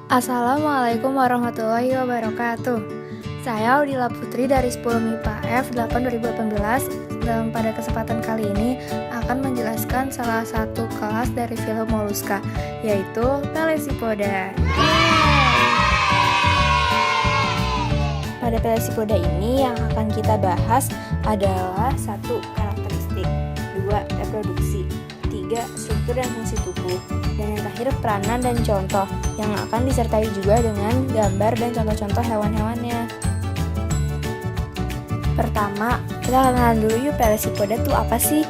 Assalamualaikum warahmatullahi wabarakatuh. Saya Udila Putri dari 10 MIPA F 8 2018. Dan pada kesempatan kali ini akan menjelaskan salah satu kelas dari film Moluska, yaitu Pelesipoda. Pada Pelesipoda ini yang akan kita bahas adalah 1. Karakteristik, 2. Reproduksi, 3. Struktur dan fungsi tubuh, dan yang terakhir peranan dan contoh yang akan disertai juga dengan gambar dan contoh-contoh hewan-hewannya. Pertama, kita kenalan dulu yuk Pelesipoda itu apa sih?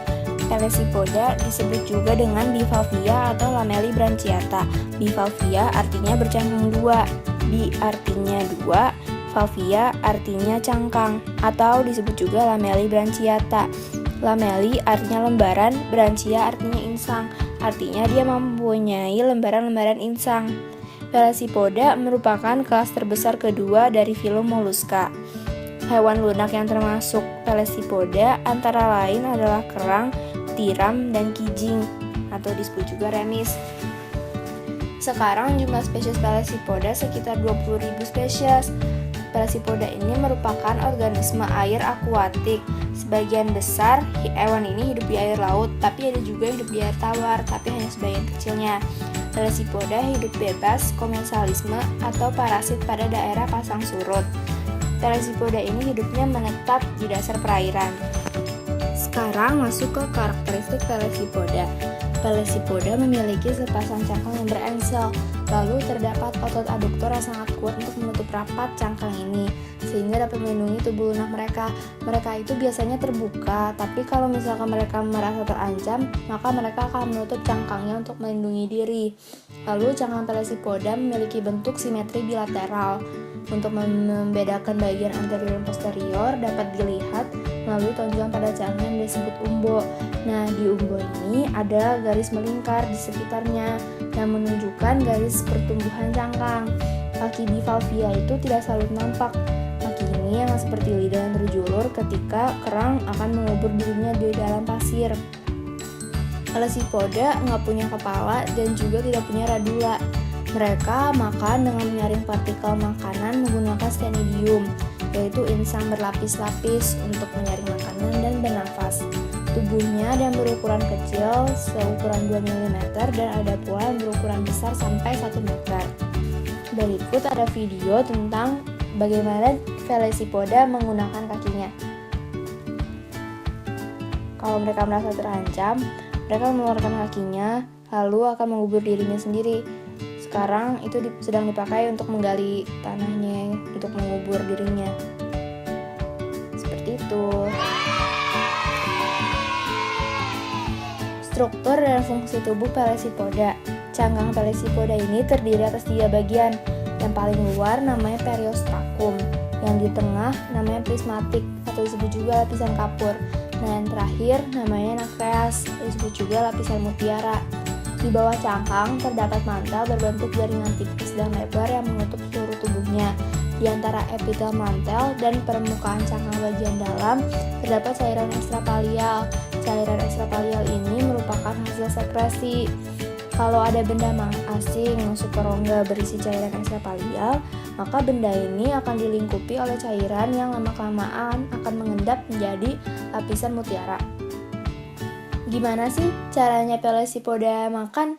Pelesipoda disebut juga dengan bivalvia atau lameli brachiata. Bivalvia artinya bercangkang dua, bi artinya dua, valvia artinya cangkang, atau disebut juga lameli brachiata. Lameli artinya lembaran, branchia artinya insang, artinya dia mempunyai lembaran-lembaran insang. Pelesipoda merupakan kelas terbesar kedua dari filum Moluska. Hewan lunak yang termasuk Pelesipoda antara lain adalah kerang, tiram, dan kijing, atau disebut juga remis. Sekarang jumlah spesies Pelesipoda sekitar 20.000 spesies. Pelesipoda ini merupakan organisme air akuatik. Sebagian besar hewan ini hidup di air laut, tapi ada juga hidup di air tawar, tapi hanya sebagian kecilnya. Pelesipoda hidup bebas, komensalisme, atau parasit pada daerah pasang surut. Pelesipoda ini hidupnya menetap di dasar perairan. Sekarang masuk ke karakteristik Pelesipoda. Pelesipoda memiliki sepasang cangkang yang berengsel, lalu terdapat otot aduktor yang sangat kuat untuk menutup rapat cangkang ini, sehingga dapat melindungi tubuh lunak mereka. Mereka itu biasanya terbuka, tapi kalau misalkan mereka merasa terancam, maka mereka akan menutup cangkangnya untuk melindungi diri. Lalu cangkang Pelesipoda memiliki bentuk simetri bilateral. Untuk membedakan bagian anterior dan posterior dapat dilihat melalui tonjolan pada cangkang yang disebut umbo. Nah, di umbo ini ada garis melingkar di sekitarnya yang menunjukkan garis pertumbuhan cangkang. Kaki bivalvia itu tidak selalu nampak. Kaki ini yang seperti lidah yang terjulur ketika kerang akan mengubur dirinya di dalam pasir. Pelesipoda nggak punya kepala dan juga tidak punya radula. Mereka makan dengan menyaring partikel makanan menggunakan stenidium, yaitu insang berlapis-lapis untuk menyaring makanan dan bernafas. Tubuhnya ada yang berukuran kecil, seukuran 2 mm, dan ada pula yang berukuran besar sampai 1 meter. Berikut ada video tentang bagaimana Pelesipoda menggunakan kakinya. Kalau mereka merasa terancam, mereka mengeluarkan kakinya, lalu akan mengubur dirinya sendiri. Sekarang itu sedang dipakai untuk menggali tanahnya, untuk mengubur dirinya. Seperti itu. Struktur dan fungsi tubuh Pelesipoda. Cangkang Pelesipoda ini terdiri atas 3 bagian. Yang paling luar namanya periostrakum, yang di tengah namanya prismatik atau disebut juga lapisan kapur. Nah, yang terakhir namanya nakreas, disebut juga lapisan mutiara. Di bawah cangkang terdapat mantel berbentuk jaringan tipis dan lebar yang menutup seluruh tubuhnya. Di antara epitel mantel dan permukaan cangkang bagian dalam terdapat cairan ekstrapalial. Cairan ekstrapalial ini merupakan hasil sekresi. Kalau ada benda asing masuk ke rongga berisi cairan ekstrapalial, maka benda ini akan dilingkupi oleh cairan yang lama-kelamaan akan mengendap menjadi lapisan mutiara. Gimana sih caranya Pelesipoda makan?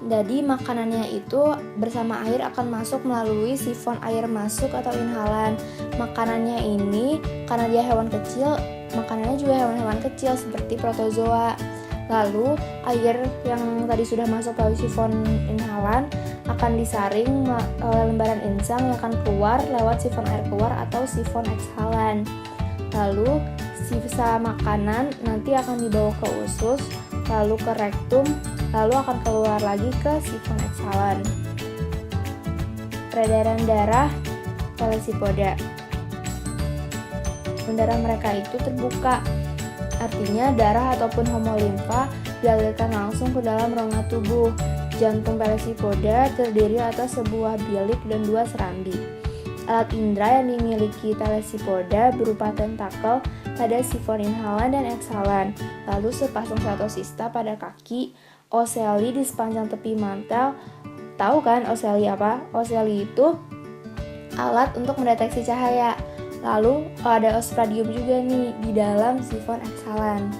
Jadi makanannya itu bersama air akan masuk melalui sifon air masuk atau inhalan. Makanannya ini karena dia hewan kecil, makanannya juga hewan-hewan kecil seperti protozoa. Lalu air yang tadi sudah masuk melalui sifon inhalan akan disaring oleh lembaran insang yang akan keluar lewat sifon air keluar atau sifon ekshalan. Lalu sisa makanan nanti akan dibawa ke usus, lalu ke rektum, lalu akan keluar lagi ke sifon ekshalan. Peredaran darah Pelesipoda. Darah mereka itu terbuka, artinya darah ataupun homolimfa dialirkan langsung ke dalam rongga tubuh. Jantung Pelesipoda terdiri atas sebuah bilik dan 2 serambi. Alat indera yang dimiliki Pelesipoda berupa tentakel pada sifon inhalan dan ekshalan, lalu sepasang stratosista pada kaki, oceli di sepanjang tepi mantel, Tahu kan Oseli apa? Oseli itu alat untuk mendeteksi cahaya. Lalu ada osphradium juga nih di dalam sifon eksalan.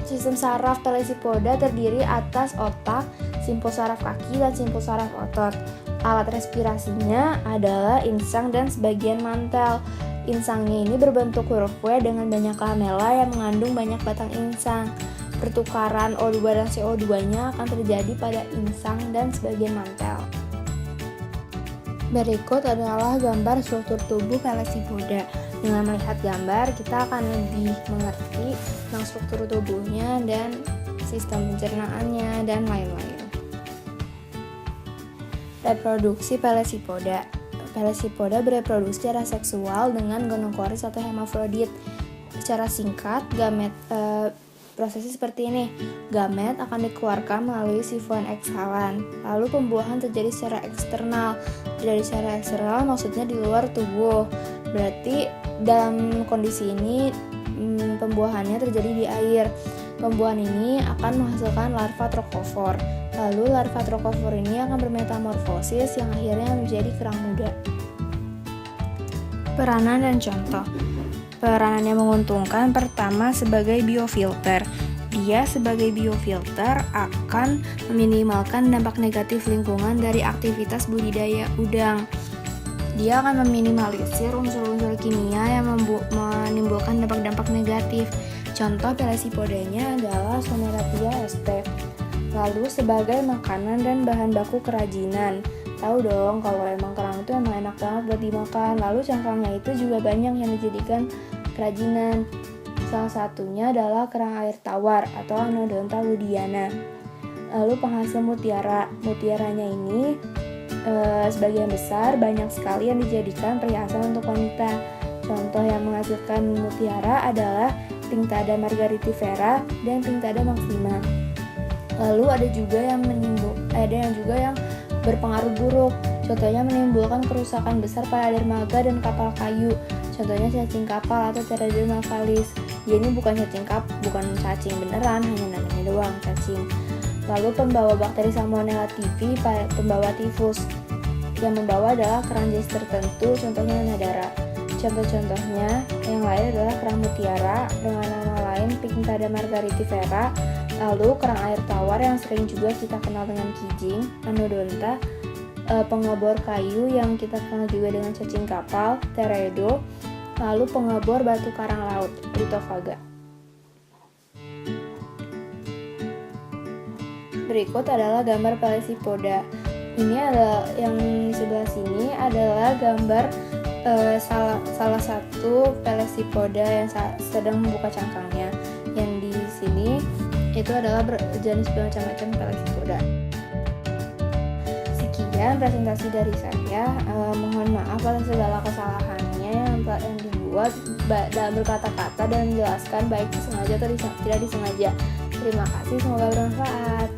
Sistem saraf telesipoda terdiri atas otak, simpul saraf kaki, dan simpul saraf otot. Alat respirasinya adalah insang dan sebagian mantel. Insangnya ini berbentuk huruf W dengan banyak lamela yang mengandung banyak batang insang. Pertukaran O2 dan CO2-nya akan terjadi pada insang dan sebagian mantel. Berikut adalah gambar struktur tubuh pelesipoda. Dengan melihat gambar, kita akan lebih mengerti tentang struktur tubuhnya dan sistem pencernaannya dan lain-lain. Reproduksi pelesipoda. Pelesipoda bereproduksi secara seksual dengan gonokoris atau hermafrodit. Secara singkat, prosesnya seperti ini. Gamet akan dikeluarkan melalui sifon eksalan. Lalu pembuahan terjadi secara eksternal. Dari secara eksternal maksudnya di luar tubuh. Berarti dalam kondisi ini pembuahannya terjadi di air. Pembuahan ini akan menghasilkan larva trokofor. Lalu larva trokofor ini akan bermetamorfosis yang akhirnya menjadi kerang muda. Peranan dan contoh. Peranan yang menguntungkan pertama sebagai biofilter. Dia sebagai biofilter akan meminimalkan dampak negatif lingkungan dari aktivitas budidaya udang. Dia akan meminimalisir unsur-unsur kimia yang menimbulkan dampak-dampak negatif. Contoh pelasipodanya adalah Soneratia sp. Lalu sebagai makanan dan bahan baku kerajinan. Tahu dong kalau emang kerang itu emang enak banget buat dimakan. Lalu cangkangnya itu juga banyak yang dijadikan kerajinan. Salah satunya adalah kerang air tawar atau Anodonta ludiana. Lalu penghasil mutiara. Mutiaranya ini sebagian besar banyak sekali yang dijadikan perhiasan untuk wanita. Contoh yang menghasilkan mutiara adalah Pinctada margaritifera dan Pinctada maxima. Lalu ada juga yang berpengaruh buruk. Contohnya menimbulkan kerusakan besar pada dermaga dan kapal kayu. Contohnya cacing kapal atau Pteroderma navalis. Dia ini bukan cacing beneran, hanya namanya doang cacing. Lalu pembawa bakteri Salmonella typhi, pembawa tifus. Yang membawa adalah kerang jenis tertentu, contohnya Nadara. Contoh-contohnya yang lain adalah kerang mutiara dengan nama lain Pinctada margaritifera. Lalu kerang air tawar yang sering juga kita kenal dengan kijing, Anodonta, pengebor kayu yang kita kenal juga dengan cacing kapal, Teredo, lalu pengebor batu karang laut, Lithofaga. Berikut adalah gambar pelesipoda. Ini adalah yang di sebelah sini adalah gambar salah satu pelesipoda yang sedang membuka cangkangnya. Yang di sini itu adalah jenis bermacam-macam pelesipoda. Sekian presentasi dari saya. Mohon maaf atas segala kesalahannya yang dibuat dalam berkata-kata dan menjelaskan baik disengaja atau tidak disengaja. Terima kasih, semoga bermanfaat.